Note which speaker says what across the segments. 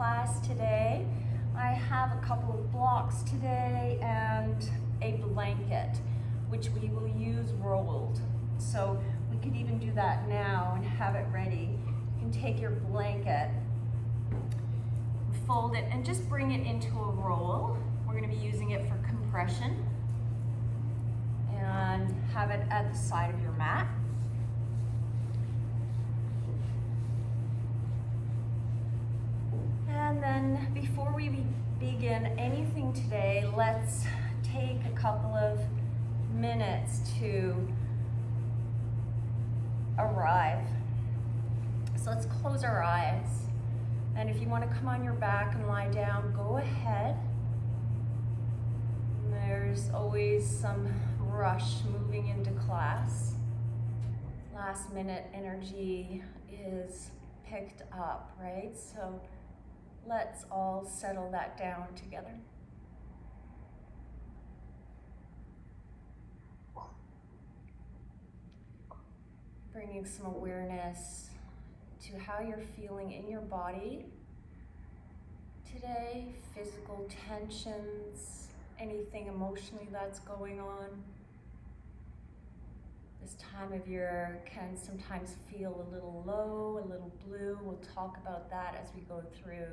Speaker 1: class today. I have a couple of blocks today and a blanket, which we will use rolled. So we could even do that now and have it ready. You can take your blanket, fold it, and just bring it into a roll. We're going to be using it for compression. And have it at the side of your mat. And then before we begin anything today, let's take a couple of minutes to arrive. So let's close our eyes. And if you want to come on your back and lie down, go ahead. There's always some rush moving into class. Last minute energy is picked up, right? So let's all settle that down together. Bringing some awareness to how you're feeling in your body today, physical tensions, anything emotionally that's going on. This time of year can sometimes feel a little low, a little blue. We'll talk about that as we go through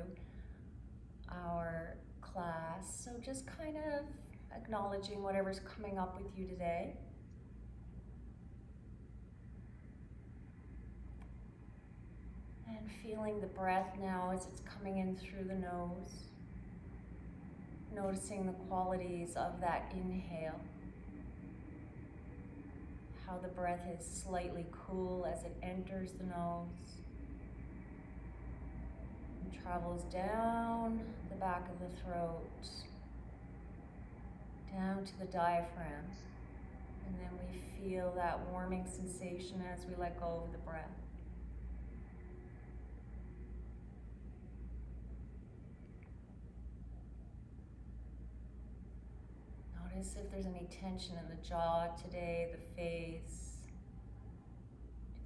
Speaker 1: our class. So just kind of acknowledging whatever's coming up with you today. And feeling the breath now as it's coming in through the nose. Noticing the qualities of that inhale. How the breath is slightly cool as it enters the nose. And travels down the back of the throat. Down to the diaphragm. And then we feel that warming sensation as we let go of the breath. Notice if there's any tension in the jaw today, the face.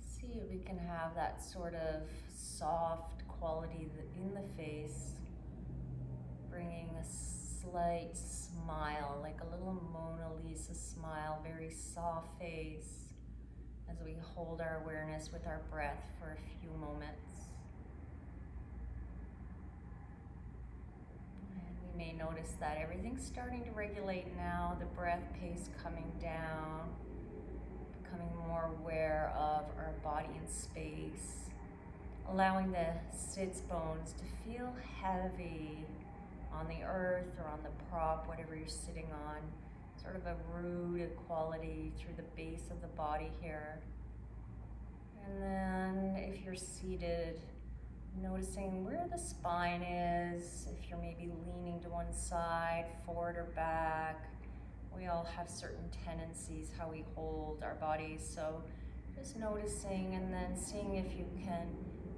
Speaker 1: Just see if we can have that sort of soft quality in the face, bringing a slight smile, like a little Mona Lisa smile, very soft face, as we hold our awareness with our breath for a few moments. You may notice that everything's starting to regulate now, the breath pace coming down, becoming more aware of our body in space, allowing the sits bones to feel heavy on the earth or on the prop, whatever you're sitting on, sort of a rooted quality through the base of the body here. And then if you're seated, noticing where the spine is, if you're maybe leaning to one side, forward or back. We all have certain tendencies how we hold our bodies, so just noticing and then seeing if you can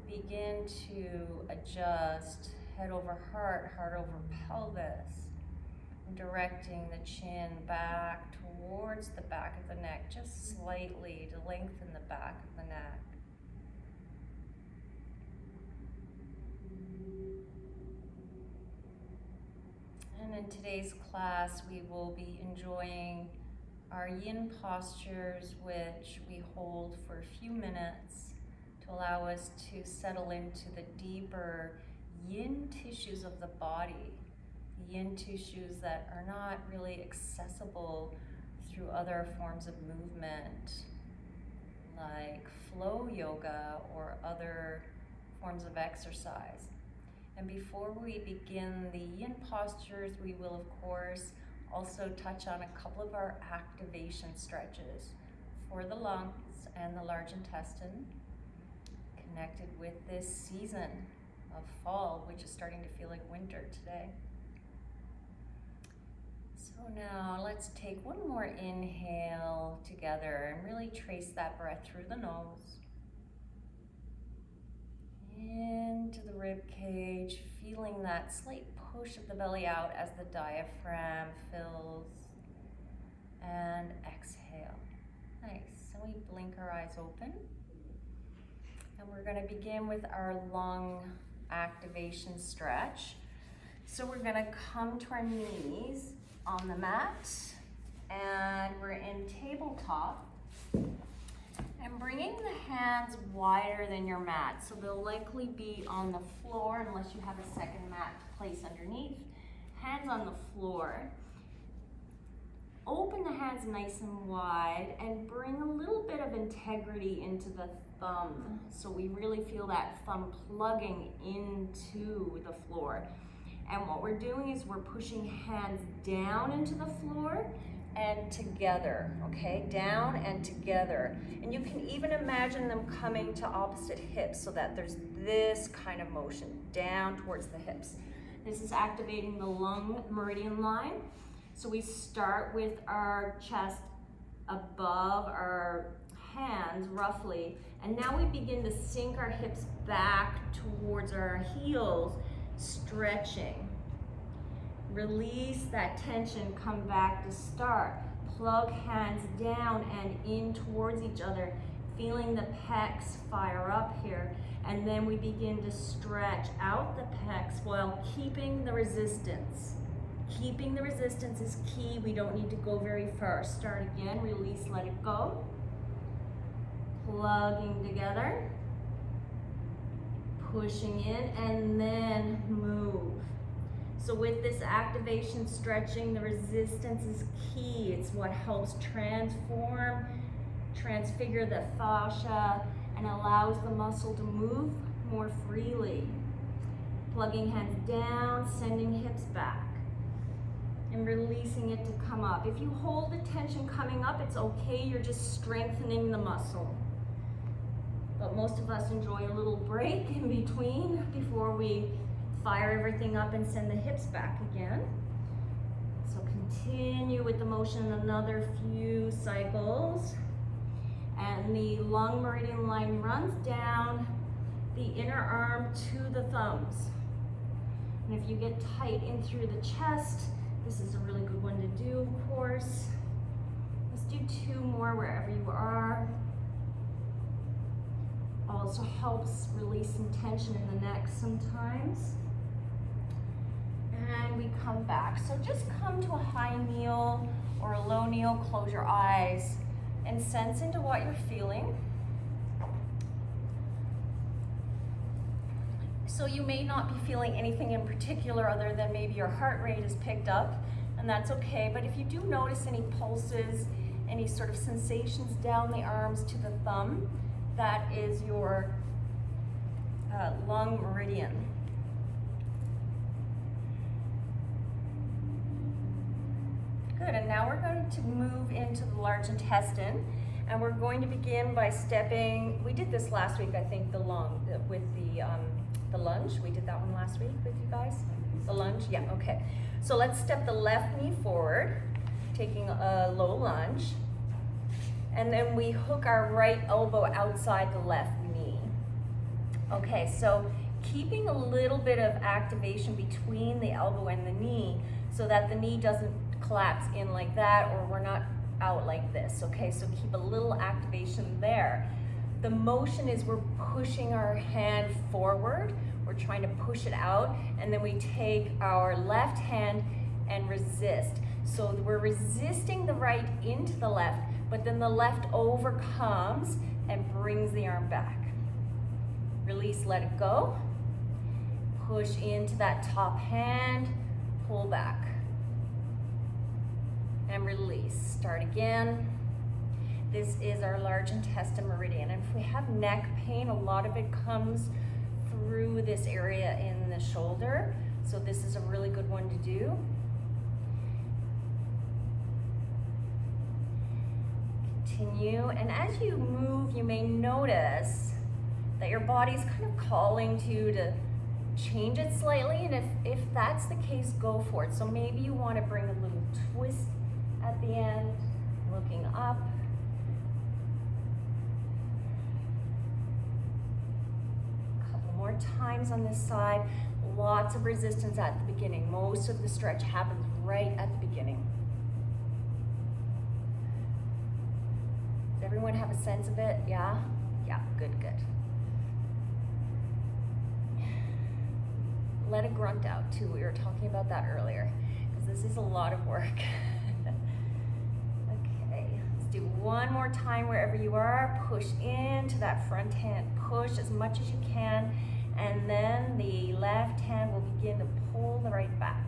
Speaker 1: begin to adjust head over heart, heart over pelvis, and directing the chin back towards the back of the neck, just slightly to lengthen the back of the neck. And in today's class, we will be enjoying our yin postures, which we hold for a few minutes to allow us to settle into the deeper yin tissues of the body, the yin tissues that are not really accessible through other forms of movement, like flow yoga or other forms of exercise. And before we begin the yin postures, we will of course also touch on a couple of our activation stretches for the lungs and the large intestine, connected with this season of fall, which is starting to feel like winter today. So now let's take one more inhale together and really trace that breath through the nose. Into the rib cage, feeling that slight push of the belly out as the diaphragm fills. And exhale. Nice. And we blink our eyes open. And we're going to begin with our lung activation stretch. So we're gonna come to our knees on the mat, and we're in tabletop, and bringing the hands wider than your mat. So they'll likely be on the floor unless you have a second mat to place underneath. Hands on the floor. Open the hands nice and wide and bring a little bit of integrity into the thumb. So we really feel that thumb plugging into the floor. And what we're doing is we're pushing hands down into the floor and together, okay? Down and together. And you can even imagine them coming to opposite hips so that there's this kind of motion down towards the hips. This is activating the lung meridian line. So we start with our chest above our hands roughly, and now we begin to sink our hips back towards our heels, stretching. Release that tension, come back to start. Plug hands down and in towards each other, feeling the pecs fire up here. And then we begin to stretch out the pecs while keeping the resistance. Keeping the resistance is key. We don't need to go very far. Start again, release, let it go. Plugging together. Pushing in and then move. So with this activation stretching, the resistance is key. It's what helps transform, transfigure the fascia and allows the muscle to move more freely. Plugging hands down, sending hips back. And releasing it to come up. If you hold the tension coming up, it's okay, you're just strengthening the muscle. But most of us enjoy a little break in between before we fire everything up and send the hips back again. So continue with the motion another few cycles. And the lung meridian line runs down the inner arm to the thumbs. And if you get tight in through the chest, this is a really good one to do, of course. Let's do 2 more wherever you are. Also helps release some tension in the neck sometimes. And we come back. So just come to a high kneel or a low kneel, close your eyes, and sense into what you're feeling. So you may not be feeling anything in particular other than maybe your heart rate is picked up, and that's okay. But if you do notice any pulses, any sort of sensations down the arms to the thumb, that is your lung meridian. Good, and now we're going to move into the large intestine, and we're going to begin by stepping, we did this last week, I think, the lunge. We did that one last week with you guys. The lunge, yeah, okay. So let's step the left knee forward, taking a low lunge. And then we hook our right elbow outside the left knee. Okay, so keeping a little bit of activation between the elbow and the knee so that the knee doesn't collapse in like that, or we're not out like this, okay? So keep a little activation there. The motion is we're pushing our hand forward, we're trying to push it out, and then we take our left hand and resist. So we're resisting the right into the left, but then the left overcomes and brings the arm back. Release, let it go. Push into that top hand, pull back. And release, start again. This is our large intestine meridian. And if we have neck pain, a lot of it comes through this area in the shoulder. So this is a really good one to do. Continue, and as you move, you may notice that your body's kind of calling to you to change it slightly, and if that's the case, go for it. So maybe you want to bring a little twist at the end, looking up. A couple more times on this side. Lots of resistance at the beginning. Most of the stretch happens right at the beginning. Does everyone have a sense of it? Yeah? Yeah, good, good. let a grunt out too. We were talking about that earlier, because this is a lot of work. Okay, let's do one more time wherever you are. Push into that front hand, push as much as you can, and then the left hand will begin to pull the right back.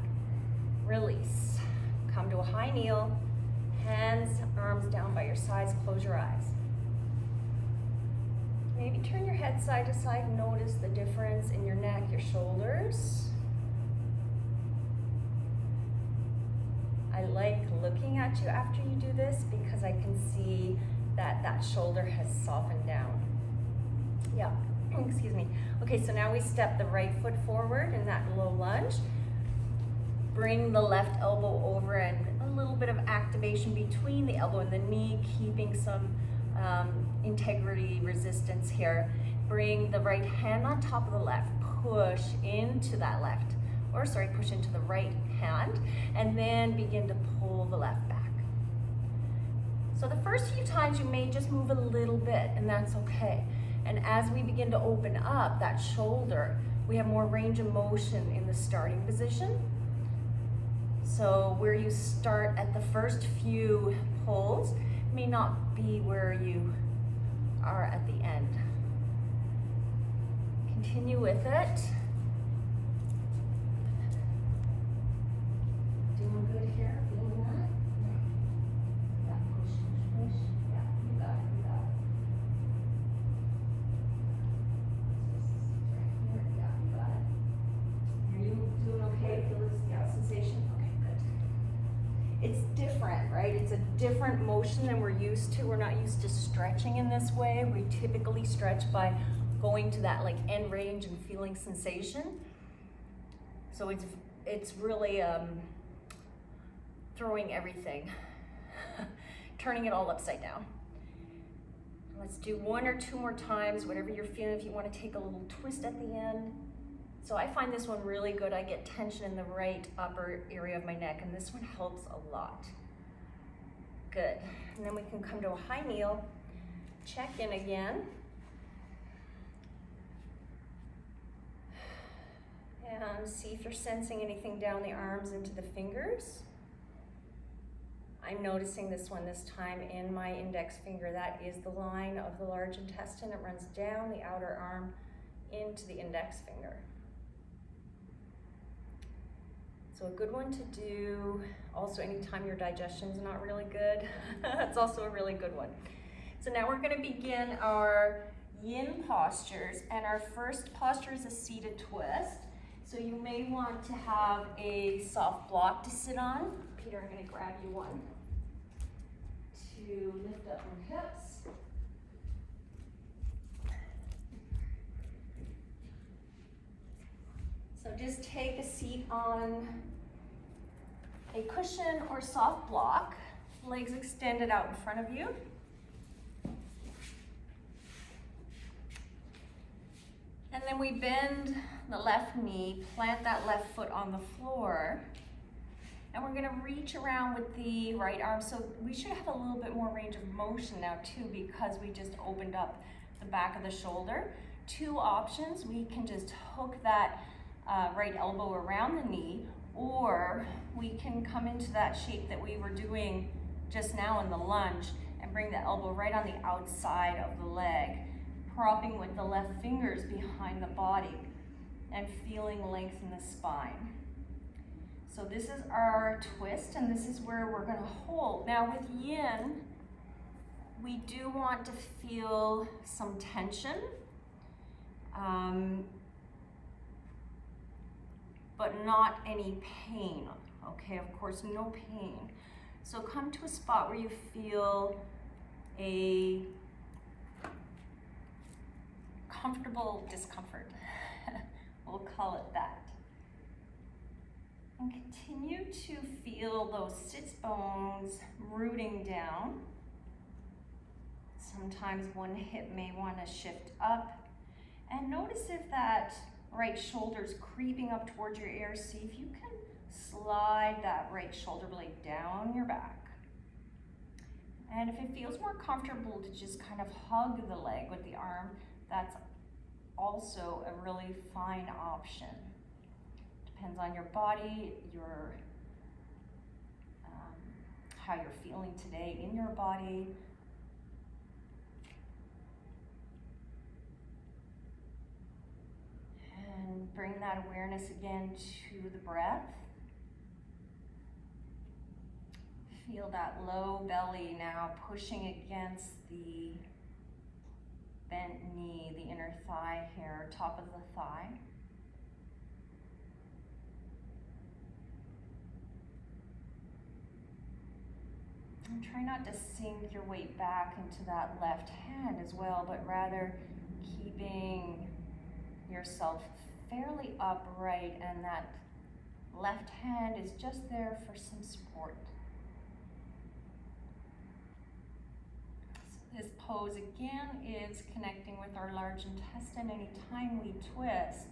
Speaker 1: Release. Come to a high kneel, hands, arms down by your sides, close your eyes. Maybe turn your head side to side, notice the difference in your neck, your shoulders. I like looking at you after you do this because I can see that that shoulder has softened down. Yeah, excuse me. Okay, so now we step the right foot forward in that low lunge. Bring the left elbow over and a little bit of activation between the elbow and the knee, keeping some integrity, resistance here. Bring the right hand on top of the left, push into that left, or sorry, push into the right hand, and then begin to pull the left back. So the first few times you may just move a little bit, and that's okay. And as we begin to open up that shoulder, we have more range of motion in the starting position. So where you start at the first few pulls may not be where you are at the end. Continue with it. Doing good here, feeling that? Yeah, push, push, push. Yeah, you got it, you got it. Right here, yeah, you got it. Are you doing okay? Feel this, yeah, sensation? Okay, good. It's different, right? It's a different motion than we're used to. We're not used to stretching in this way. We typically stretch by going to that like end range and feeling sensation. So it's really throwing everything, turning it all upside down. Let's do one or two more times, whatever you're feeling. If you want to take a little twist at the end. So I find this one really good. I get tension in the right upper area of my neck, and this one helps a lot. Good. And then we can come to a high kneel, check in again. And see if you're sensing anything down the arms into the fingers. I'm noticing this one this time in my index finger. That is the line of the large intestine. It runs down the outer arm into the index finger. So a good one to do also anytime your digestion's not really good. That's also a really good one. So now we're gonna begin our yin postures, and our first posture is a seated twist. So you may want to have a soft block to sit on. Peter, I'm gonna grab you one to lift up your hips. So just take a seat on a cushion or soft block, legs extended out in front of you. And then we bend the left knee, plant that left foot on the floor, and we're gonna reach around with the right arm. So we should have a little bit more range of motion now too, because we just opened up the back of the shoulder. Two options: we can just hook that right elbow around the knee, or we can come into that shape that we were doing just now in the lunge and bring the elbow right on the outside of the leg, propping with the left fingers behind the body and feeling length in the spine. So this is our twist, and this is where we're gonna hold. Now with yin, we do want to feel some tension, but not any pain, okay? Of course, no pain. So come to a spot where you feel a comfortable discomfort. We'll call it that. And continue to feel those sits bones rooting down. Sometimes one hip may want to shift up. And notice if that right shoulder's creeping up towards your ear. See if you can slide that right shoulder blade down your back. And if it feels more comfortable to just kind of hug the leg with the arm, that's also a really fine option. Depends on your body, your how you're feeling today in your body. And bring that awareness again to the breath. Feel that low belly now pushing against the bent knee, the inner thigh here, top of the thigh. And try not to sink your weight back into that left hand as well, but rather keeping yourself fairly upright, and that left hand is just there for some support. So this pose again is connecting with our large intestine. Anytime we twist,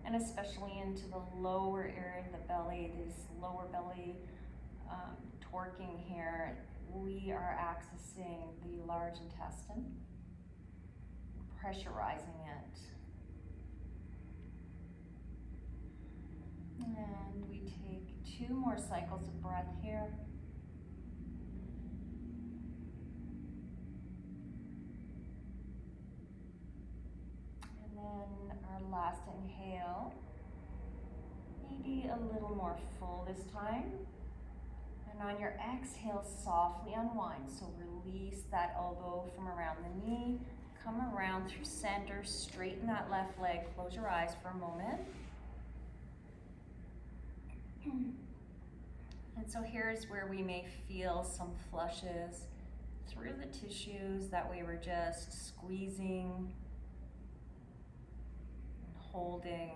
Speaker 1: and especially into the lower area of the belly, this lower belly torquing here, we are accessing the large intestine, pressurizing it. And we take 2 more cycles of breath here. And then our last inhale, maybe a little more full this time. And on your exhale, softly unwind. So release that elbow from around the knee, come around through center, straighten that left leg, close your eyes for a moment. And so here's where we may feel some flushes through the tissues that we were just squeezing and holding.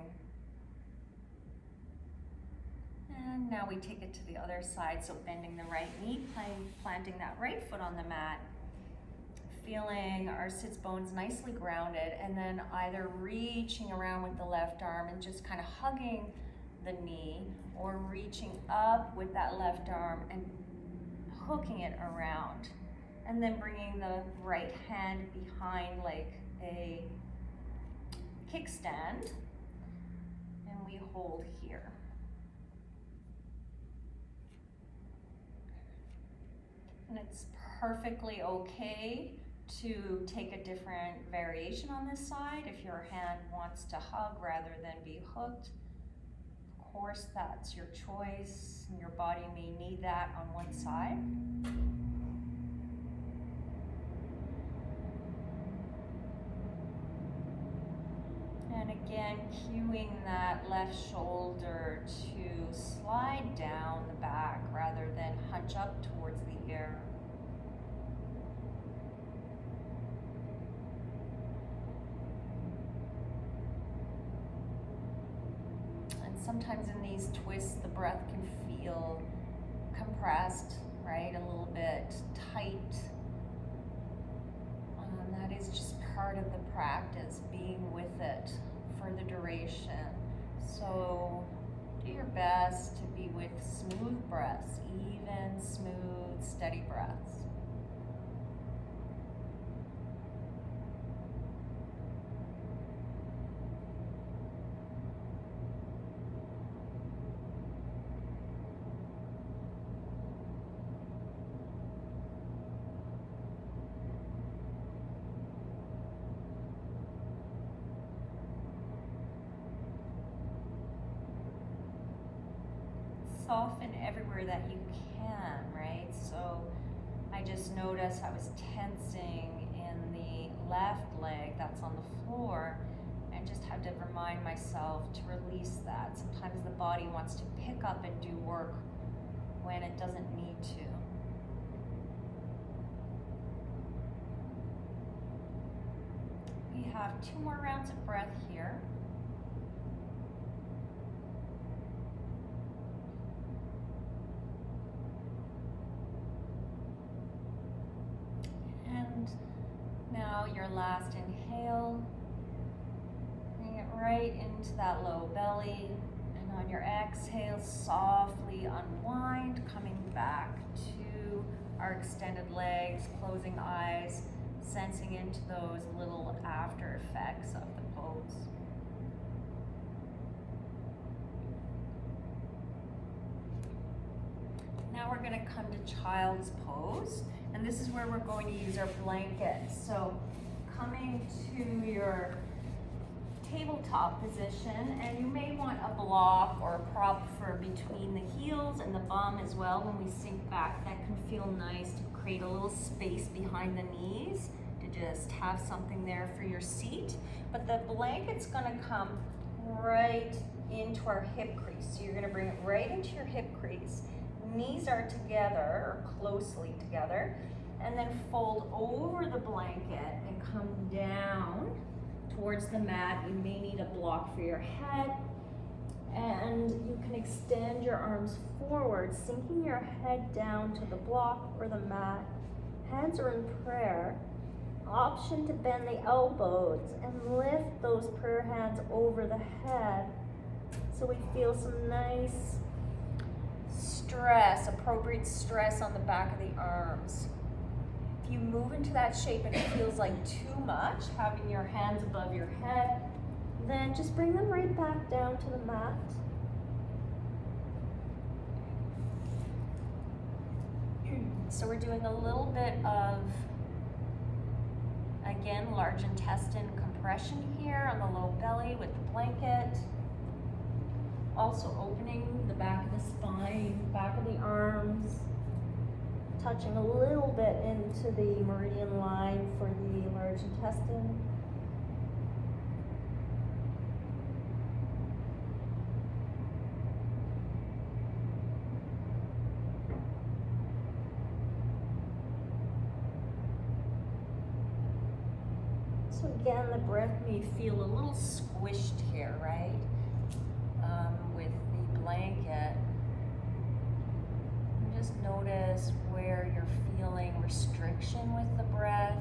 Speaker 1: And now we take it to the other side, so bending the right knee, planting that right foot on the mat, feeling our sits bones nicely grounded, and then either reaching around with the left arm and just kind of hugging the knee, or reaching up with that left arm and hooking it around, and then bringing the right hand behind like a kickstand, and we hold here. And it's perfectly okay to take a different variation on this side if your hand wants to hug rather than be hooked. Of course, that's your choice, and your body may need that on one side. And again, cueing that left shoulder to slide down the back rather than hunch up towards the air. And sometimes in these twists, the breath can feel compressed, right? A little bit tight. That is just part of the practice, being with it for the duration. So do your best to be with smooth breaths, even, smooth, steady breaths. Soften everywhere that you can, right? So I just noticed I was tensing in the left leg that's on the floor, and just had to remind myself to release that. Sometimes the body wants to pick up and do work when it doesn't need to. We have 2 more rounds of breath here. And now your last inhale, bring it right into that low belly, and on your exhale, softly unwind, coming back to our extended legs, closing eyes, sensing into those little after effects of the pose. now we're gonna come to child's pose, and this is where we're going to use our blanket. So coming to your tabletop position, and you may want a block or a prop for between the heels and the bum as well. When we sink back, that can feel nice to create a little space behind the knees, to just have something there for your seat. But the blanket's gonna come right into our hip crease. So you're gonna bring it right into your hip crease. Knees are together, or closely together, and then fold over the blanket and come down towards the mat. You may need a block for your head, and you can extend your arms forward, sinking your head down to the block or the mat. Hands are in prayer. Option to bend the elbows and lift those prayer hands over the head, so we feel some nice stress, appropriate stress on the back of the arms. If you move into that shape and it feels like too much, having your hands above your head, then just bring them right back down to the mat. So we're doing a little bit of, again, large intestine compression here on the low belly with the blanket. Also opening the back of the spine, back of the arms, touching a little bit into the meridian line for the large intestine. So again, the breath may feel a little squished here, right? With the blanket. Just notice where you're feeling restriction with the breath,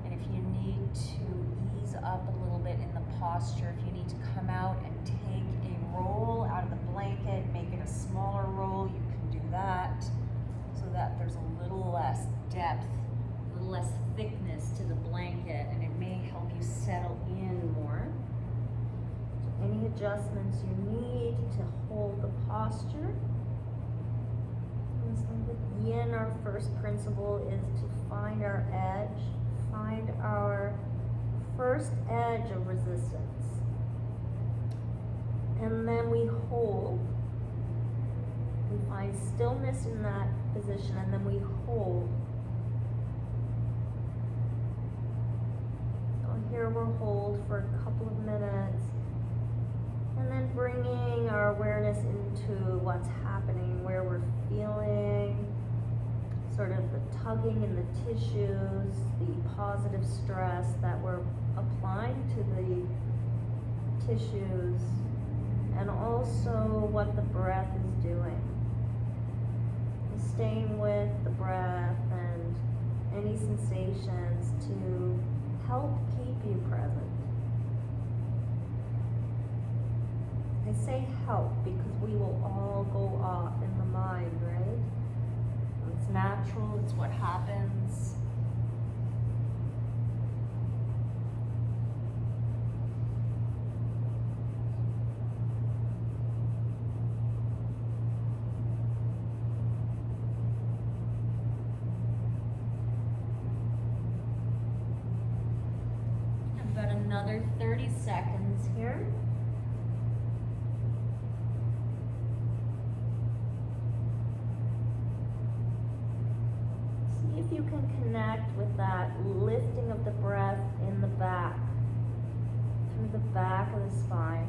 Speaker 1: and if you need to ease up a little bit in the posture, if you need to come out and take a roll out of the blanket, make it a smaller roll, you can do that, so that there's a little less depth, a little less thickness to the blanket, and it may help you settle in more. So any adjustments you need to hold the posture. With yin, our first principle is to find our edge, find our first edge of resistance. And then we hold. We find stillness in that position, and then we hold. So here we'll hold for a couple of minutes, and then bringing our awareness into what's happening, where we're feeling sort of the tugging in the tissues, the positive stress that we're applying to the tissues, and also what the breath is doing. Staying with the breath and any sensations to help keep you present. I say help because we will all go off in the mind, right? It's natural, it's what happens. About another 30 seconds here. If you can connect with that lifting of the breath in the back, through the back of the spine.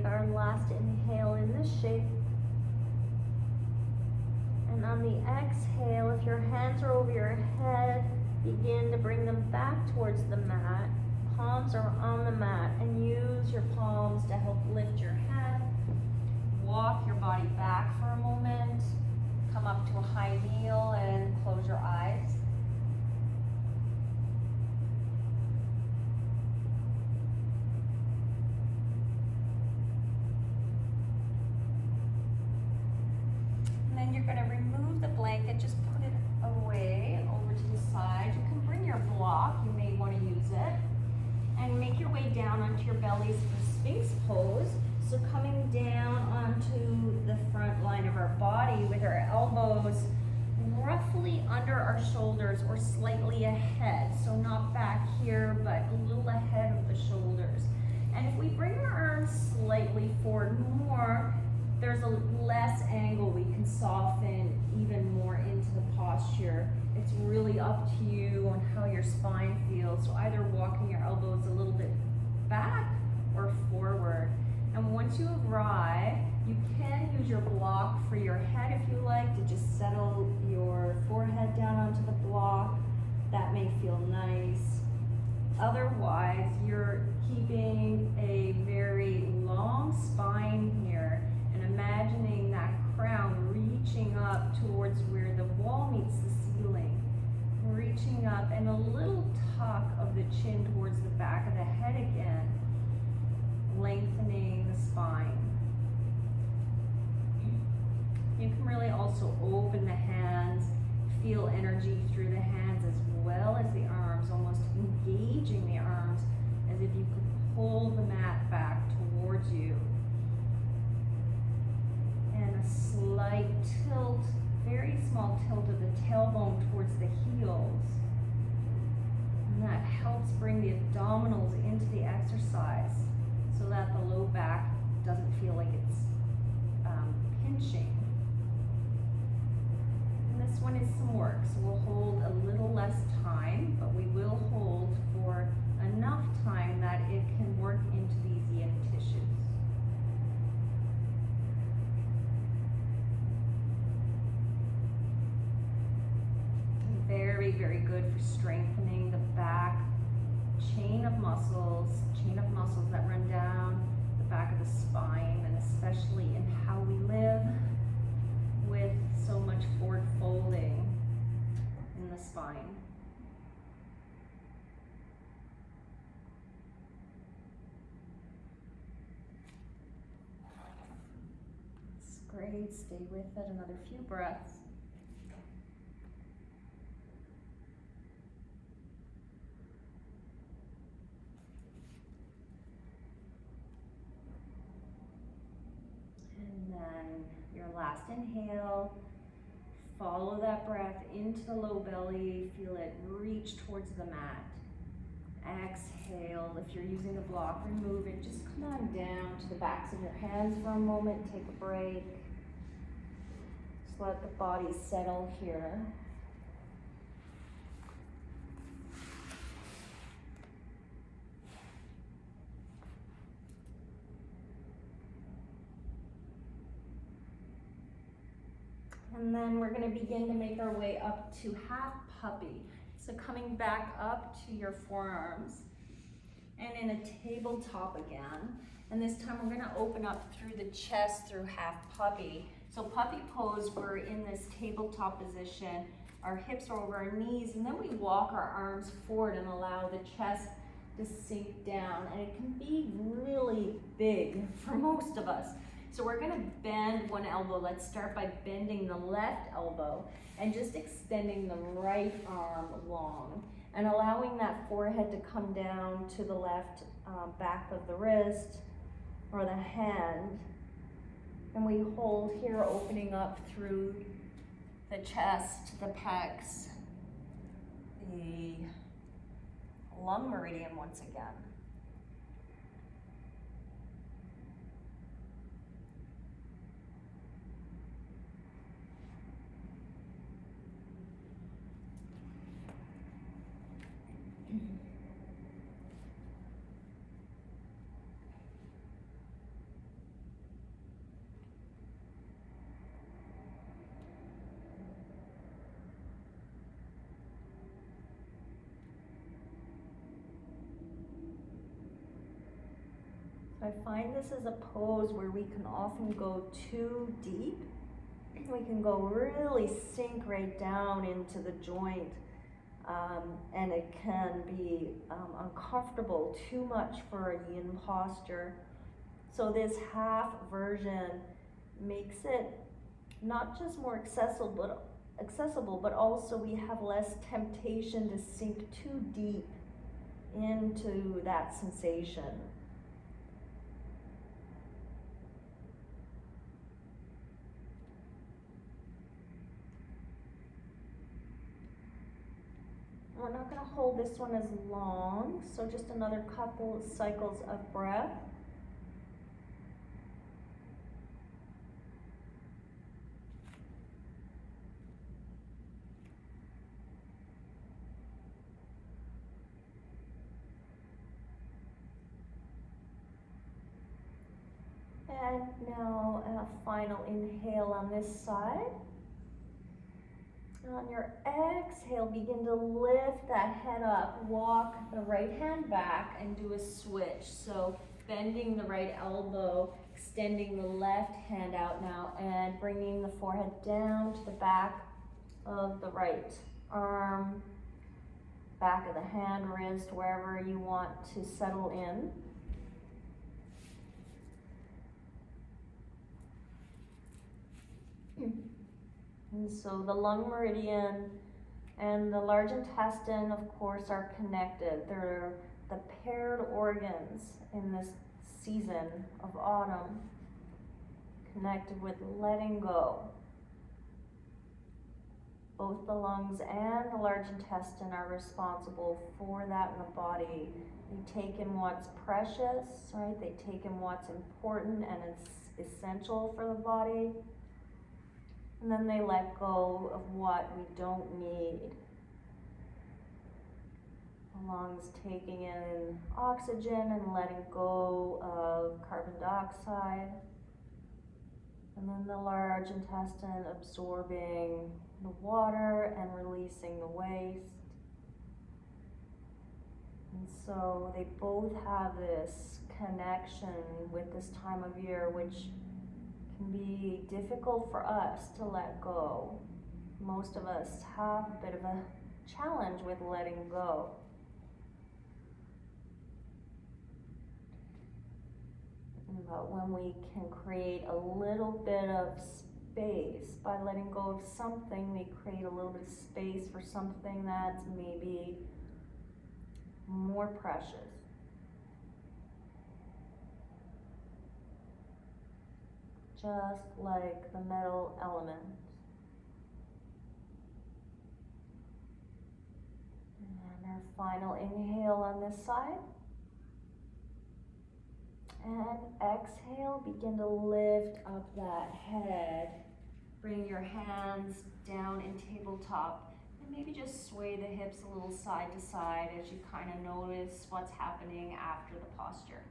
Speaker 1: Our last inhale in this shape, and on the exhale, if your hands are over your head, begin to bring them back towards the mat. Palms are on the mat, and use your palms to help lift your head. Walk your body back for a moment, come up to a high kneel and close your eyes. elbows roughly under our shoulders or slightly ahead. So not back here, but a little ahead of the shoulders. And if we bring our arms slightly forward more, there's a less angle. We can soften even more into the posture. It's really up to you on how your spine feels. So either walking your elbows a little bit back or forward. And once you arrive, you can use your block for your head if you like, to just settle your forehead down onto the block. That may feel nice. Otherwise, you're keeping a very long spine here and imagining that crown reaching up towards where the wall meets the ceiling. Reaching up, and a little tuck of the chin towards the back of the head again, lengthening the spine. You can really also open the hands, feel energy through the hands as well as the arms, almost engaging the arms as if you could pull the mat back towards you. And a slight tilt, very small tilt of the tailbone towards the heels. And that helps bring the abdominals into the exercise so that the low back doesn't feel like it's pinching. And this one is some work, so we'll hold a little less time, but we will hold for enough time that it can work into these yin tissues. Very, very good for strengthening the back chain of muscles that run down the back of the spine, and especially in how we live with so much forward folding in the spine. It's great, stay with it another few breaths. And then your last inhale, follow that breath into the low belly, feel it reach towards the mat. Exhale, if you're using a block, remove it, just come on down to the backs of your hands for a moment, take a break. Just let the body settle here. And then we're going to begin to make our way up to half puppy. So coming back up to your forearms and in a tabletop again. And this time we're going to open up through the chest through half puppy. So puppy pose, we're in this tabletop position. Our hips are over our knees, and then we walk our arms forward and allow the chest to sink down. And it can be really big for most of us. So we're going to bend one elbow. Let's start by bending the left elbow and just extending the right arm long and allowing that forehead to come down to the left back of the wrist or the hand. And we hold here, opening up through the chest, the pecs, the lung meridian once again. I find this is a pose where we can often go too deep. We can go really sink right down into the joint, and it can be uncomfortable, too much for a yin posture. So this half version makes it not just more accessible, but also we have less temptation to sink too deep into that sensation. we're not going to hold this one as long, so just another couple of cycles of breath. And now a final inhale on this side. On your exhale, begin to lift that head up. Walk the right hand back and do a switch. So bending the right elbow, extending the left hand out now, and bringing the forehead down to the back of the right arm, back of the hand, wrist, wherever you want to settle in. And so the lung meridian and the large intestine, of course, are connected. They're the paired organs in this season of autumn, connected with letting go. Both the lungs and the large intestine are responsible for that in the body. They take in what's precious, right? They take in what's important and it's essential for the body. And then they let go of what we don't need. The lungs taking in oxygen and letting go of carbon dioxide. And then the large intestine absorbing the water and releasing the waste. And so they both have this connection with this time of year, which can be difficult for us to let go. Most of us have a bit of a challenge with letting go. But when we can create a little bit of space by letting go of something, we create a little bit of space for something that's maybe more precious. Just like the metal element. And our final inhale on this side. And exhale, begin to lift up that head. Bring your hands down in tabletop. And maybe just sway the hips a little side to side as you kind of notice what's happening after the posture.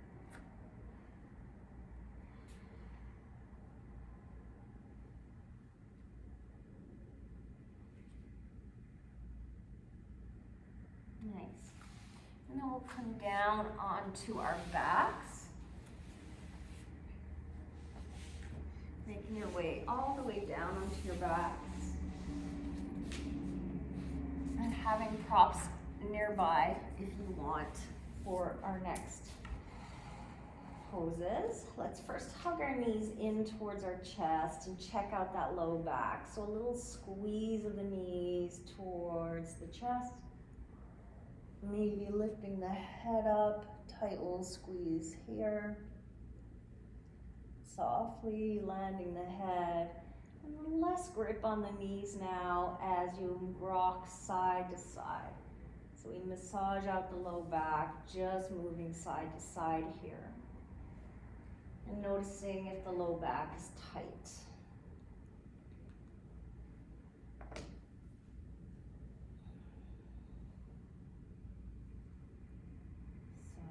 Speaker 1: Nice. And then we'll come down onto our backs. Making your way all the way down onto your backs. And having props nearby if you want for our next poses. Let's first hug our knees in towards our chest and check out that low back. So a little squeeze of the knees towards the chest. Maybe lifting the head up, tight little squeeze here. Softly landing the head. And less grip on the knees now as you rock side to side. So we massage out the low back, just moving side to side here. And noticing if the low back is tight.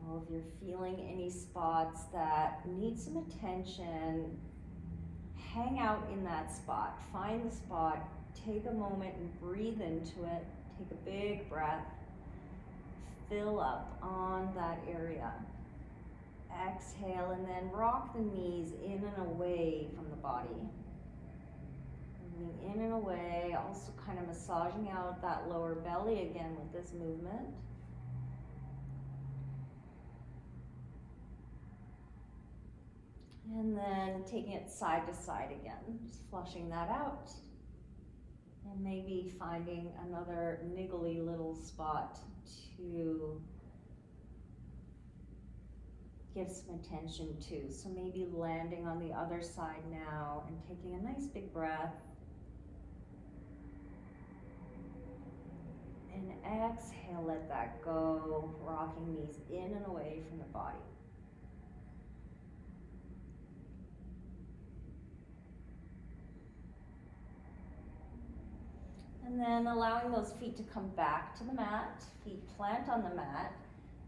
Speaker 1: So if you're feeling any spots that need some attention, hang out in that spot. Find the spot, take a moment and breathe into it. Take a big breath. Fill up on that area. Exhale and then rock the knees in and away from the body. Moving in and away, also kind of massaging out that lower belly again with this movement. And then taking it side to side again, just flushing that out. And maybe finding another niggly little spot to give some attention to. So maybe landing on the other side now and taking a nice big breath. And exhale, let that go, rocking knees in and away from the body. And then allowing those feet to come back to the mat, feet plant on the mat.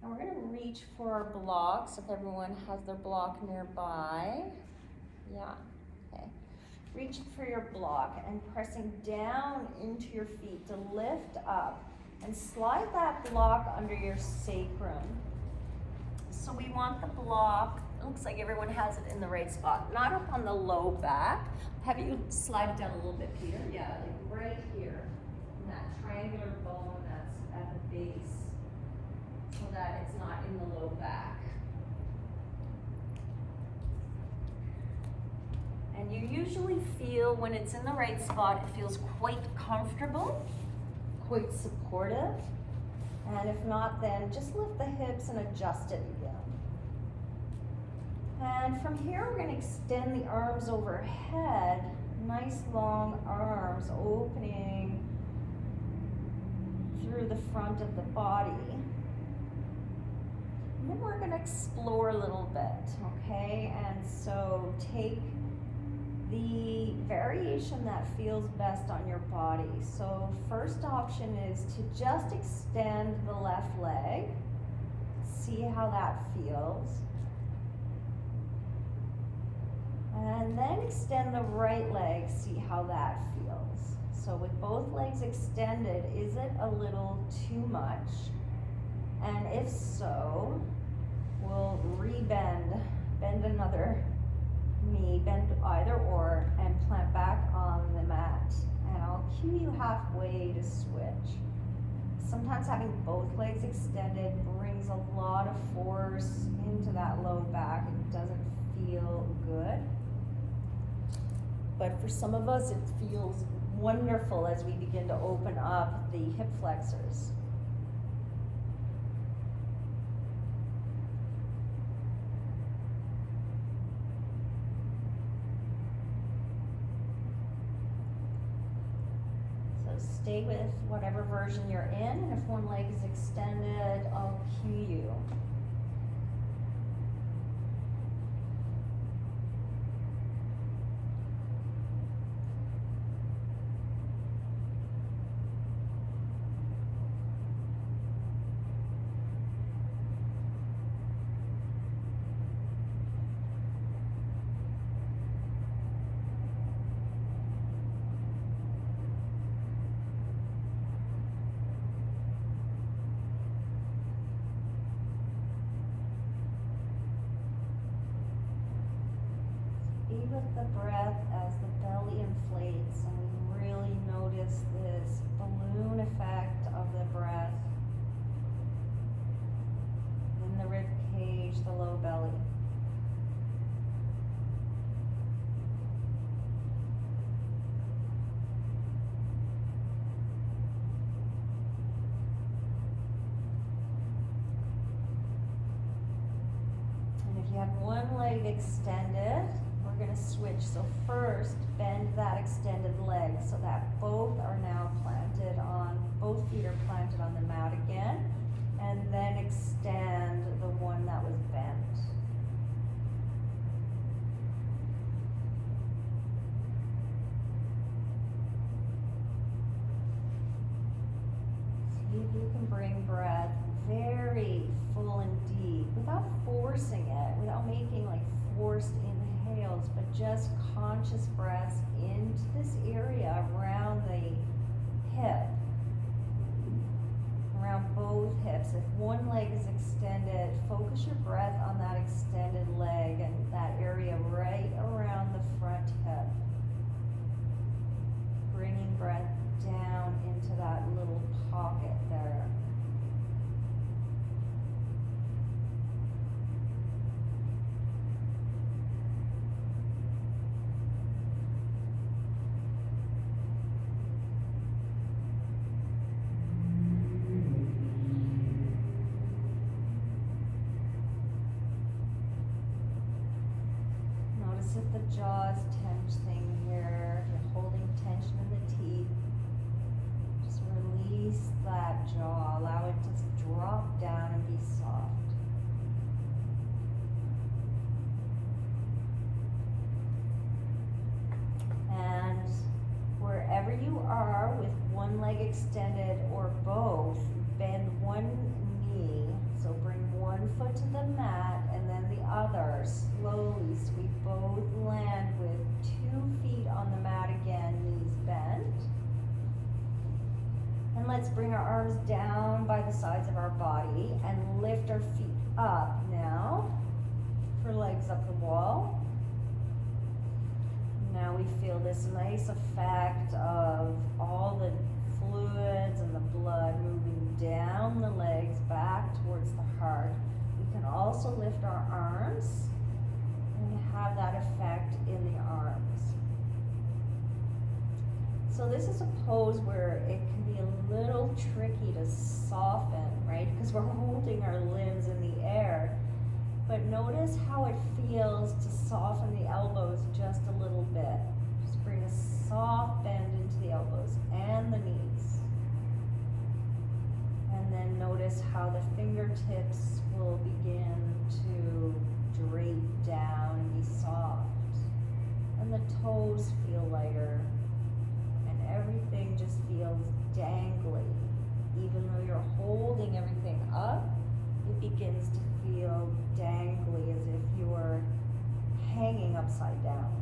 Speaker 1: And we're gonna reach for our blocks, if everyone has their block nearby. Yeah, okay. Reaching for your block and pressing down into your feet to lift up and slide that block under your sacrum. So we want the block, it looks like everyone has it in the right spot, not up on the low back. Have you slide it down a little bit, Peter? Yeah, like right here, in that triangular bone that's at the base, so that it's not in the low back. And you usually feel when it's in the right spot, it feels quite comfortable, quite supportive. And if not, then just lift the hips and adjust it again. And from here, we're going to extend the arms overhead, nice long arms opening through the front of the body. And then we're going to explore a little bit, okay? And so take the variation that feels best on your body. So first option is to just extend the left leg. See how that feels. And then extend the right leg, see how that feels. So with both legs extended, is it a little too much? And if so, we'll rebend, bend another knee, bend either or, and plant back on the mat. And I'll cue you halfway to switch. Sometimes having both legs extended brings a lot of force into that low back. It doesn't feel good. But for some of us, it feels wonderful as we begin to open up the hip flexors. Stay with whatever version you're in, and if one leg is extended, I'll cue you. With the breath as the belly inflates, and we really notice this balloon effect of the breath in the rib cage, the low belly. And if you have one leg extended, we're going to switch. So first, bend that extended leg so that both are now planted on, both feet are planted on the mat again, and then extend the one that was bent. See if you can bring breath very full and deep without forcing it, without making like forced inhales, but just conscious breaths into this area around the hip, around both hips. If one leg is extended, focus your breath on that extended leg and that area right around the front hip. Bringing breath down into that little pocket there. If the jaws tense things
Speaker 2: one leg extended or both. Bend one knee, so bring one foot to the mat and then the other slowly. So we both land with 2 feet on the mat again, knees bent. And let's bring our arms down by the sides of our body and lift our feet up now for legs up the wall. Now we feel this nice effect of all the fluids and the blood moving down the legs back towards the heart. We can also lift our arms and have that effect in the arms. So this is a pose where it can be a little tricky to soften, right? Because we're holding our limbs in the air. But notice how it feels to soften the elbows just a little bit. Just bring a soft bend into the elbows and the knees. And then notice how the fingertips will begin to drape down and be soft. And the toes feel lighter. Everything just feels dangly. Even though you're holding everything up, it begins to feel dangly as if you were hanging upside down.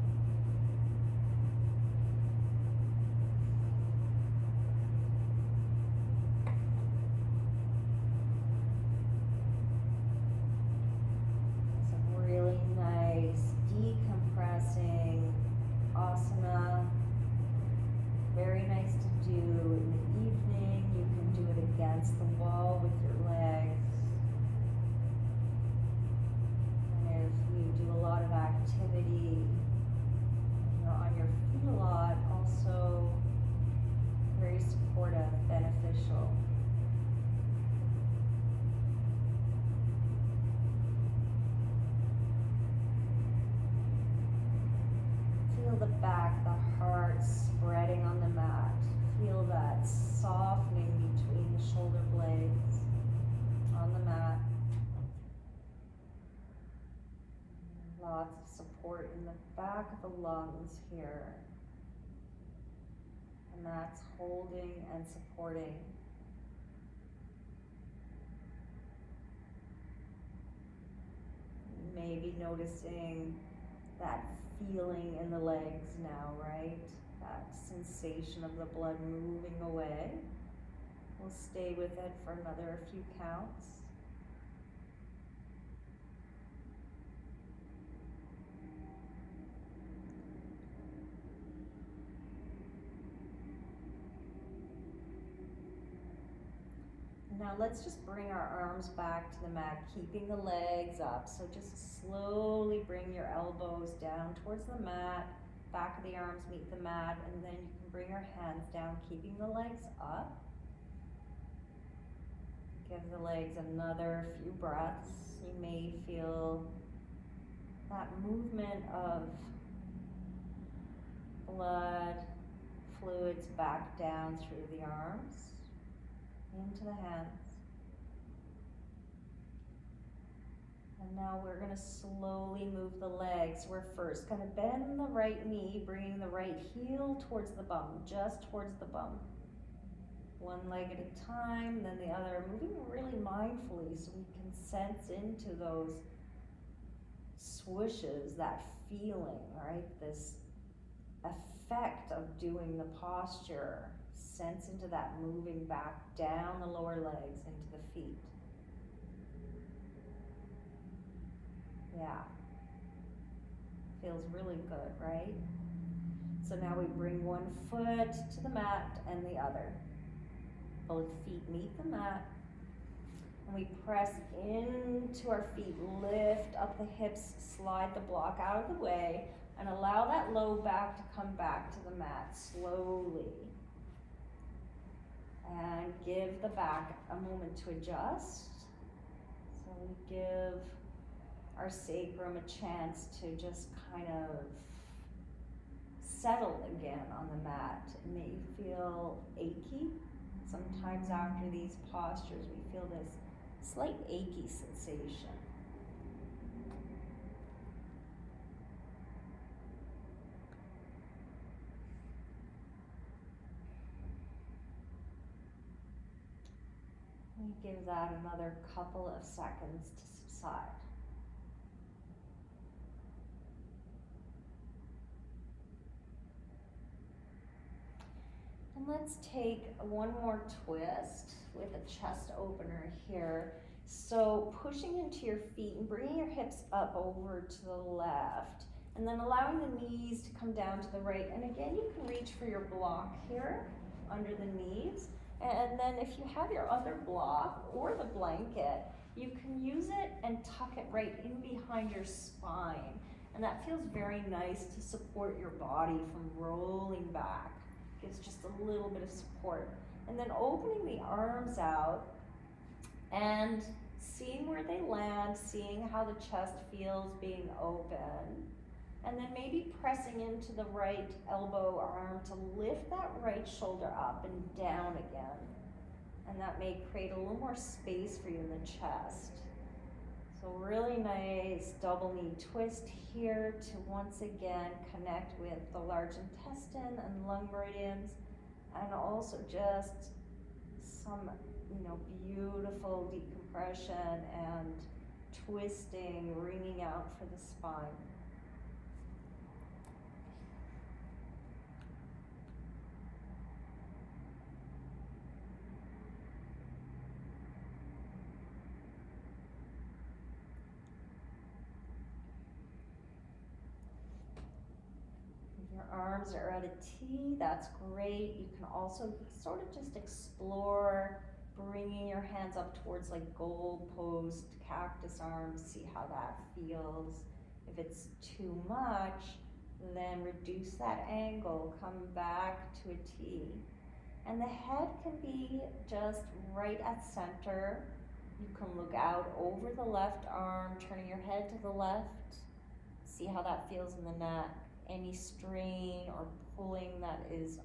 Speaker 2: Some really nice decompressing asana. Very nice to do in the evening. You can do it against the wall with your legs. And if you do a lot of activity, you're on your feet a lot, also very supportive, beneficial. Feel the back, the heart spreading on the mat. Feel that softening between the shoulder blades on the mat. Lots of support in the back of the lungs here. And that's holding and supporting. Maybe noticing that feeling in the legs now, right? That sensation of the blood moving away. We'll stay with it for another few counts. Now let's just bring our arms back to the mat, keeping the legs up. So just slowly bring your elbows down towards the mat, back of the arms meet the mat, and then you can bring your hands down, keeping the legs up. Give the legs another few breaths. You may feel that movement of blood, fluids back down through the arms, into the hands. And now we're going to slowly move the legs. We're first going to bend the right knee, bringing the right heel towards the bum, just towards the bum. One leg at a time, then the other, moving really mindfully so we can sense into those swooshes, that feeling, right? This effect of doing the posture. Sense into that moving back down the lower legs into the feet. Yeah. Feels really good, right? So now we bring one foot to the mat and the other. Both feet meet the mat. And we press into our feet, lift up the hips, slide the block out of the way, and allow that low back to come back to the mat slowly. And give the back a moment to adjust. So we give our sacrum a chance to just kind of settle again on the mat. It may feel achy. Sometimes after these postures, we feel this slight achy sensation. And give that another couple of seconds to subside. And let's take one more twist with a chest opener here. So pushing into your feet and bringing your hips up over to the left, and then allowing the knees to come down to the right. And again, you can reach for your block here under the knees. And then if you have your other block or the blanket, you can use it and tuck it right in behind your spine. And that feels very nice to support your body from rolling back. Gives just a little bit of support. And then opening the arms out and seeing where they land, seeing how the chest feels being open. And then maybe pressing into the right elbow arm to lift that right shoulder up and down again. And that may create a little more space for you in the chest. So really nice double knee twist here to once again connect with the large intestine and lung meridians, and also just some, beautiful decompression and twisting, wringing out for the spine. Your arms are at a T, that's great. You can also sort of just explore bringing your hands up towards like goalpost, cactus arms, see how that feels. If it's too much, then reduce that angle, come back to a T. And the head can be just right at center. You can look out over the left arm, turning your head to the left. See how that feels in the neck. Any strain or pulling that is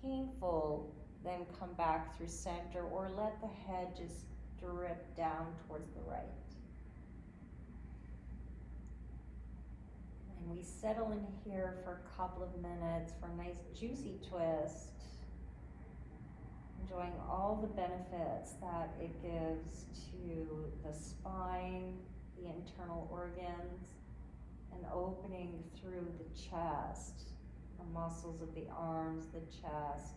Speaker 2: painful, then come back through center, or let the head just drip down towards the right. And we settle in here for a couple of minutes for a nice juicy twist. Enjoying all the benefits that it gives to the spine, the internal organs, and opening through the chest, the muscles of the arms, the chest,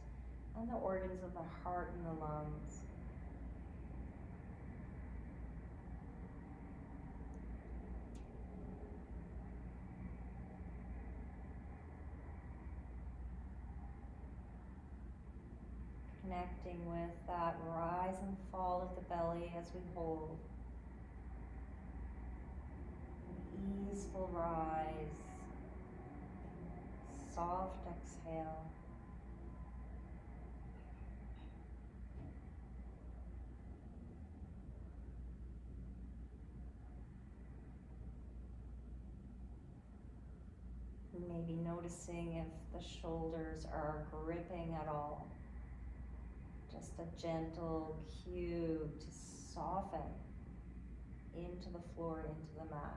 Speaker 2: and the organs of the heart and the lungs. Connecting with that rise and fall of the belly as we hold. An easeful rise, soft exhale. Maybe noticing if the shoulders are gripping at all. Just a gentle cue to soften into the floor, into the mat.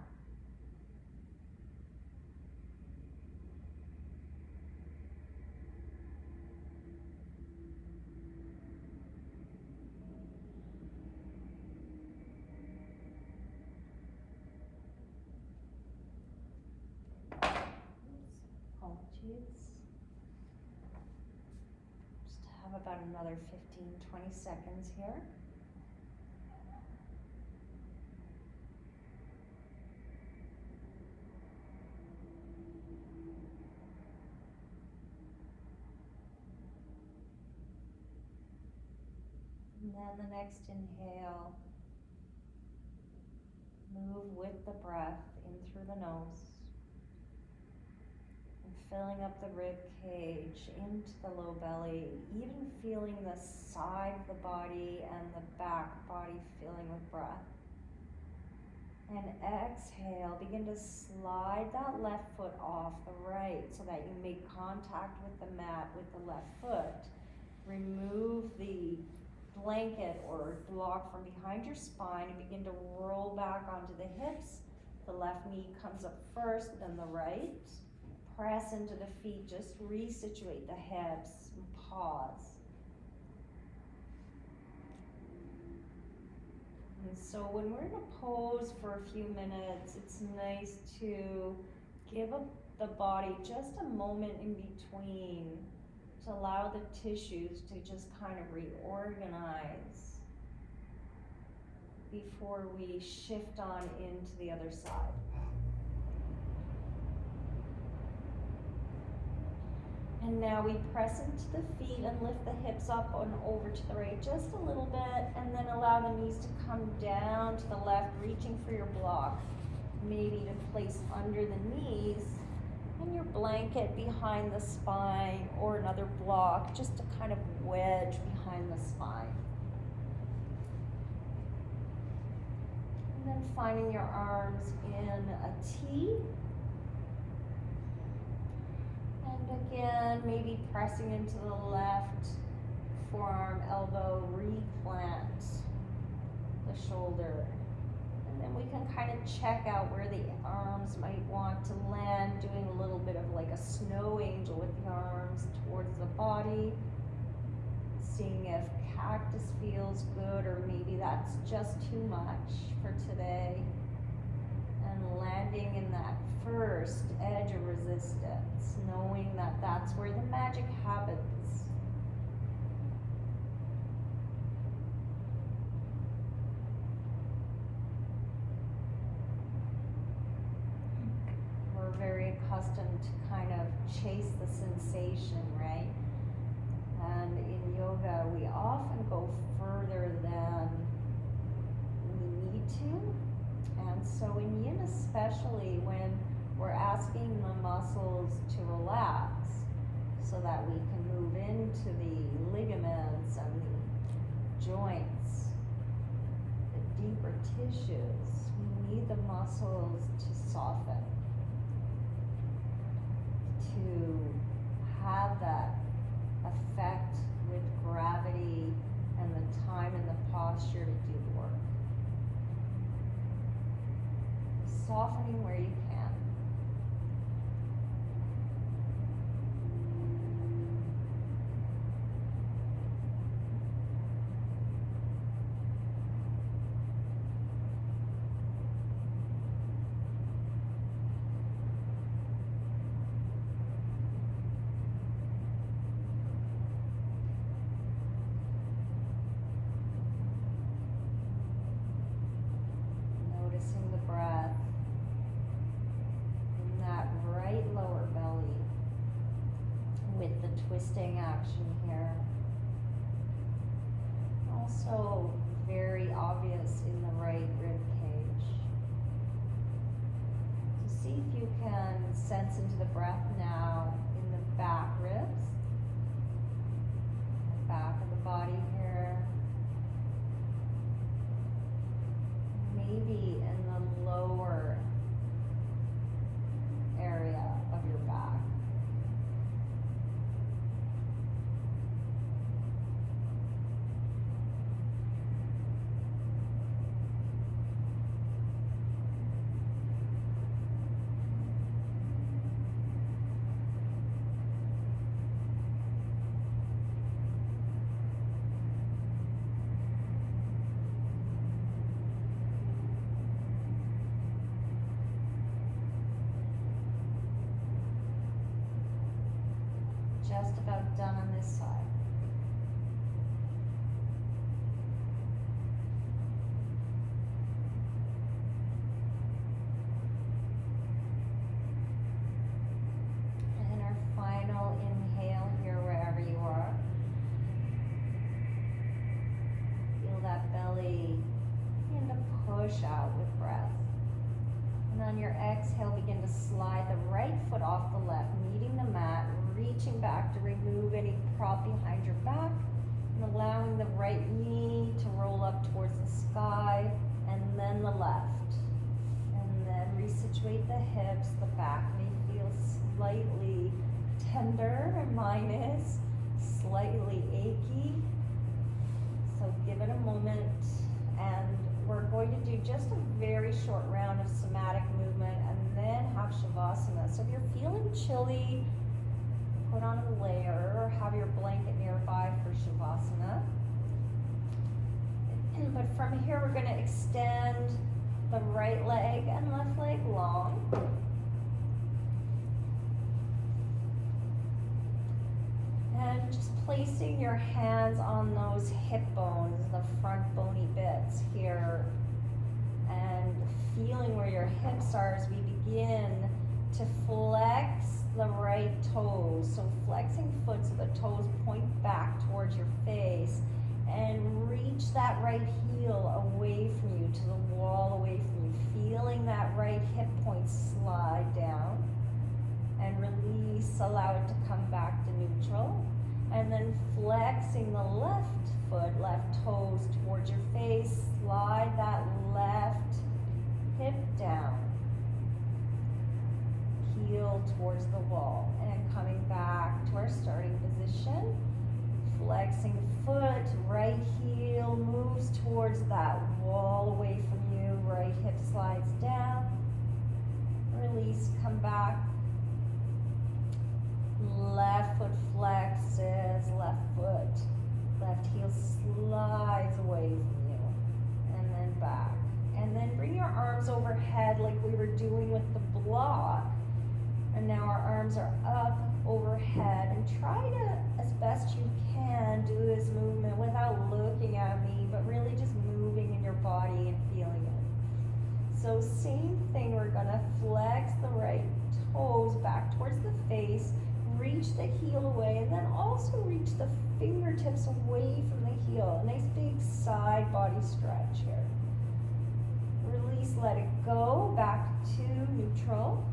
Speaker 2: Apologies. Just have about another 15-20 seconds here. And then the next inhale, move with the breath in through the nose. Filling up the rib cage into the low belly, even feeling the side of the body and the back body filling with breath. And exhale, begin to slide that left foot off the right so that you make contact with the mat with the left foot. Remove the blanket or block from behind your spine and begin to roll back onto the hips. The left knee comes up first, then the right. Press into the feet, just resituate the hips and pause. And so when we're in a pose for a few minutes, it's nice to give the body just a moment in between to allow the tissues to just kind of reorganize before we shift on into the other side. And now we press into the feet and lift the hips up and over to the right just a little bit, and then allow the knees to come down to the left, reaching for your block. Maybe to place under the knees and your blanket behind the spine, or another block just to kind of wedge behind the spine. And then finding your arms in a T. And again, maybe pressing into the left forearm, elbow, replant the shoulder. And then we can kind of check out where the arms might want to land, doing a little bit of like a snow angel with the arms towards the body. Seeing if cactus feels good, or maybe that's just too much for today. And landing in that first edge of resistance, knowing that that's where the magic happens. We're very accustomed to kind of chase the sensation, right? And in yoga, we often go further than we need to. And so in yin especially, when we're asking the muscles to relax so that we can move into the ligaments and the joints, the deeper tissues, we need the muscles to soften, to have that effect with gravity and the time and the posture to do the work. Softening where you can. Noticing the breath in that right lower belly with the twisting action here. Also very obvious in the right rib cage. So see if you can sense into the breath now in the back ribs, the back of the body here. Maybe in the lower area of your back. Just about done on this side. And our final inhale here, wherever you are. Feel that belly begin to push out with breath. And on your exhale, begin to slide the right foot off the left, meeting the mat, reaching back to remove any prop behind your back, and allowing the right knee to roll up towards the sky, and then the left. And then resituate the hips. The back may feel slightly tender, and mine is slightly achy. So give it a moment, and we're going to do just a very short round of somatic movement and then have Shavasana. So if you're feeling chilly, put on a layer or have your blanket nearby for Shavasana. But from here, we're going to extend the right leg and left leg long. And just placing your hands on those hip bones, the front bony bits here, and feeling where your hips are as we begin to flex the right toes. So flexing foot so the toes point back towards your face, and reach that right heel away from you, to the wall away from you, feeling that right hip point slide down, and release, allow it to come back to neutral, and then flexing the left foot, left toes towards your face, slide that left hip down, heel towards the wall, and coming back to our starting position, flexing foot, right heel moves towards that wall away from you, right hip slides down, release, come back, left foot flexes, left heel slides away from you, and then back. And then bring your arms overhead like we were doing with the block. And now our arms are up overhead, and try to, as best you can, do this movement without looking at me, but really just moving in your body and feeling it. So same thing, we're gonna flex the right toes back towards the face, reach the heel away, and then also reach the fingertips away from the heel. A nice big side body stretch here. Release, let it go, back to neutral.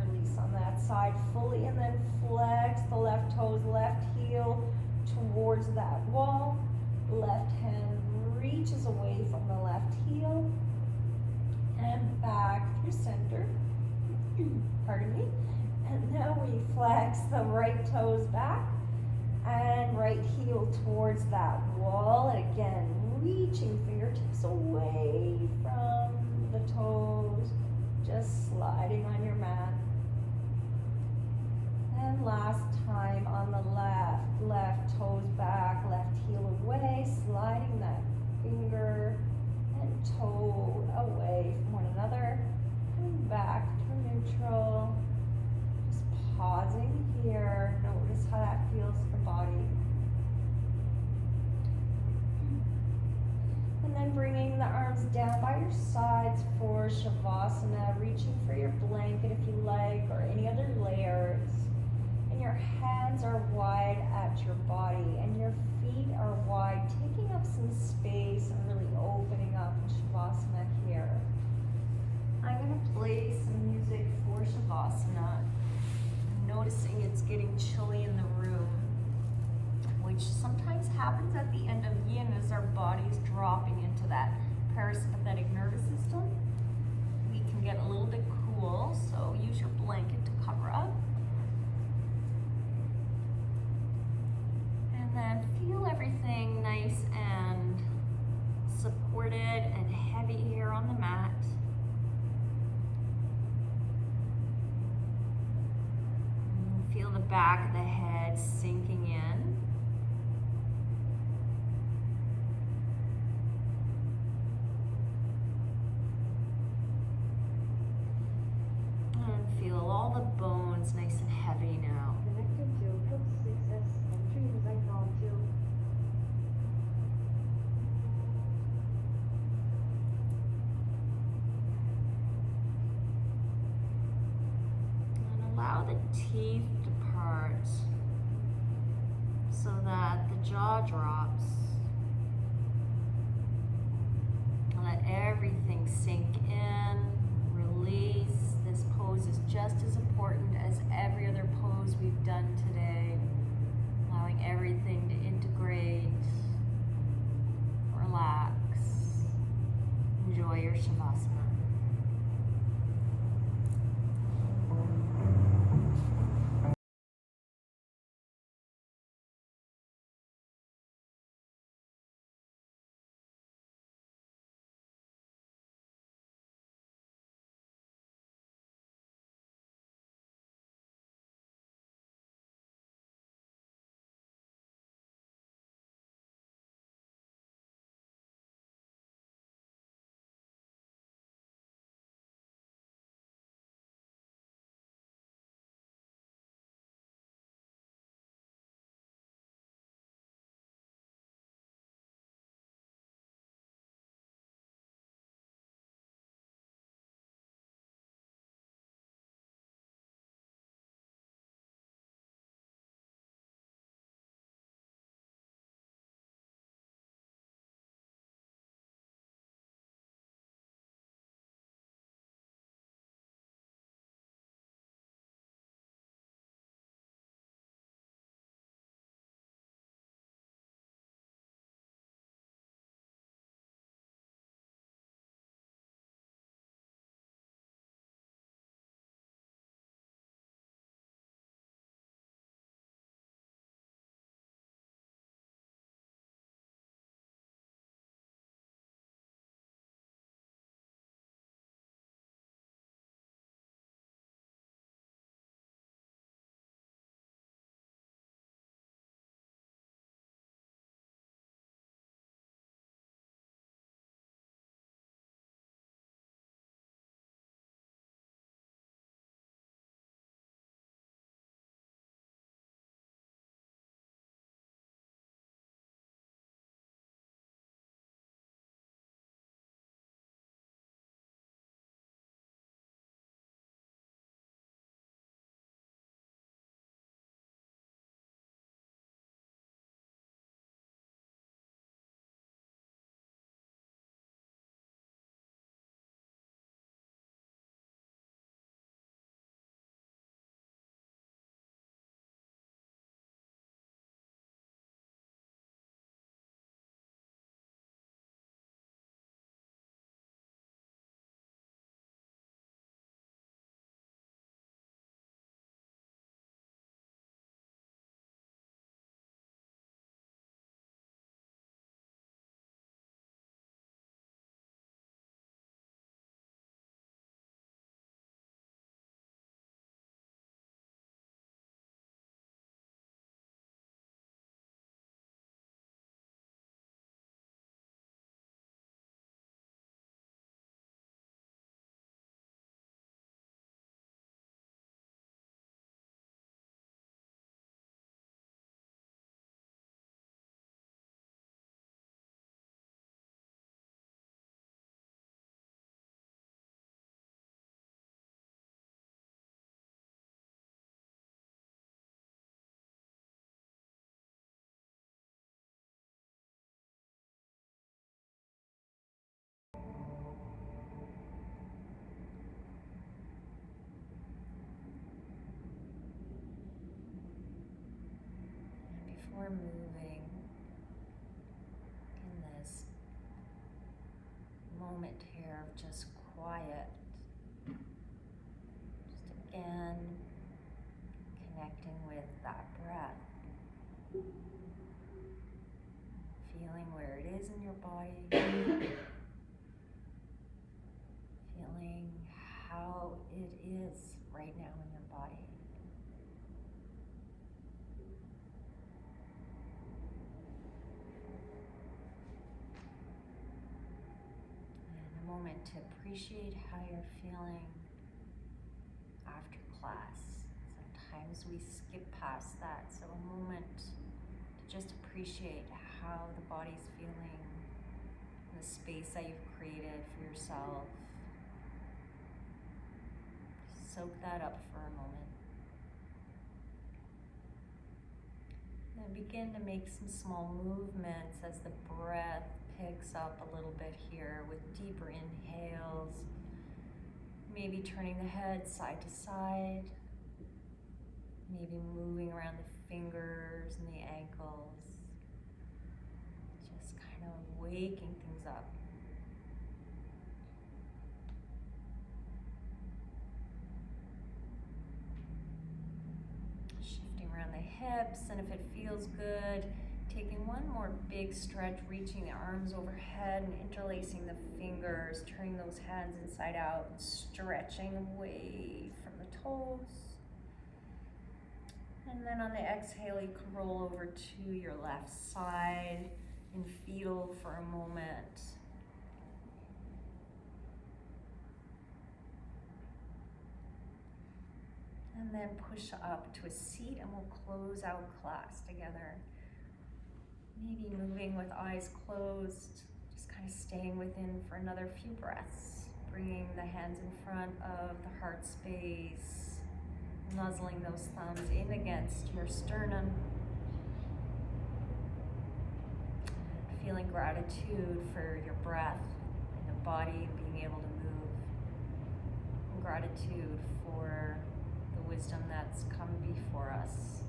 Speaker 2: Release on that side fully, and then flex the left toes, left heel towards that wall. Left hand reaches away from the left heel, and back through center. Pardon me. And now we flex the right toes back, and right heel towards that wall. And again, reaching fingertips away from the toes, just sliding on your mat. And last time on the left toes back, left heel away, sliding that finger and toe away from one another, and back to neutral. Just pausing here, notice how that feels in the body. And then bringing the arms down by your sides for Shavasana, reaching for your blanket if you like, or any other layers. And your hands are wide at your body, and your feet are wide, taking up some space and really opening up in Shavasana here. I'm going to play some music for Shavasana. I'm noticing it's getting chilly in the room, which sometimes happens at the end of yin as our body's dropping into that parasympathetic nervous system. We can get a little bit cool, so use your blanket to cover up. And then feel everything nice and supported and heavy here on the mat. And feel the back of the head sinking in. And feel all the bones nice and heavy now.
Speaker 3: Connected to health, success, and dreams I call to.
Speaker 1: And allow the teeth to part so that the jaw drops. Let everything sink in, release. This pose is just as important as every other pose we've done today. Allowing everything to integrate, relax. Enjoy your Shavasana. we're moving in this moment here of just quiet. Just again, connecting with that breath. Feeling where it is in your body. Feeling how it is right now in your body. And a moment to appreciate how you're feeling after class. Sometimes we skip past that, so a moment to just appreciate how the body's feeling, the space that you've created for yourself. Soak that up for a moment. Then begin to make some small movements as the breath picks up a little bit here with deeper inhales. Maybe turning the head side to side. Maybe moving around the fingers and the ankles. Just kind of waking things up. Shifting around the hips, and if it feels good, taking one more big stretch, reaching the arms overhead and interlacing the fingers, turning those hands inside out, and stretching away from the toes. And then on the exhale, you can roll over to your left side in fetal for a moment. And then push up to a seat, and we'll close out class together. Maybe moving with eyes closed, just kind of staying within for another few breaths. Bringing the hands in front of the heart space, nuzzling those thumbs in against your sternum. Feeling gratitude for your breath and your body being able to move. And gratitude for the wisdom that's come before us.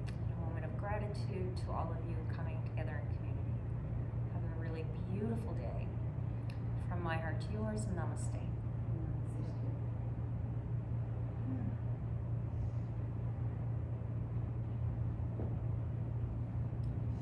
Speaker 1: And a moment of gratitude to all of you coming together in community. Have a really beautiful day. From my heart to yours, namaste.